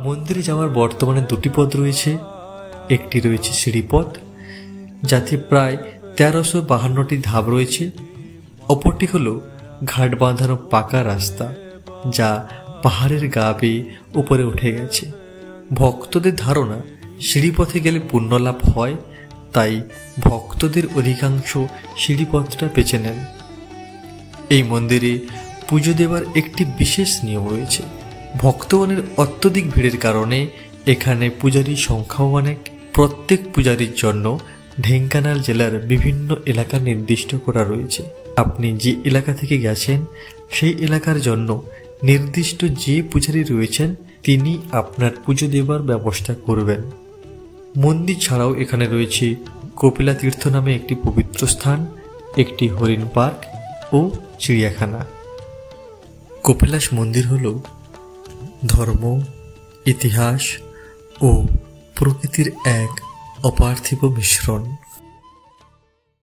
মন্দিরে যাওয়ার বর্তমানে দুটি পথ রয়েছে। একটি রয়েছে সিঁড়িপথ, যাতে প্রায় 1352টি ধাপ রয়েছে। অপরটি হল ঘাট বাঁধানো পাকা রাস্তা, যা পাহাড়ের গা বেয়ে উপরে উঠে গেছে। ভক্তদের ধারণা সিঁড়িপথে গেলে পুণ্যলাভ হয়, তাই ভক্তদের অধিকাংশ সিঁড়িপথটা বেছে নেন। এই মন্দিরে পুজো দেওয়ার একটি বিশেষ নিয়ম রয়েছে। ভক্তগণের অত্যধিক ভিড়ের কারণে এখানে পূজারীর সংখ্যাও অনেক। প্রত্যেক পূজারীর জন্য ঢেঙ্কানাল জেলার বিভিন্ন এলাকা নির্দিষ্ট করা রয়েছে। আপনি যে এলাকা থেকে গেছেন সেই এলাকার জন্য নির্দিষ্ট যে পূজারী রয়েছেন তিনি আপনার পুজো দেওয়ার ব্যবস্থা করবেন। মন্দির ছাড়াও এখানে রয়েছে কপিলা তীর্থ নামে একটি পবিত্র স্থান, একটি হরিণ পার্ক ও চিড়িয়াখানা। কপিলাস মন্দির হল ধর্ম, ইতিহাস ও প্রকৃতির এক অপার্থিব মিশ্রণ।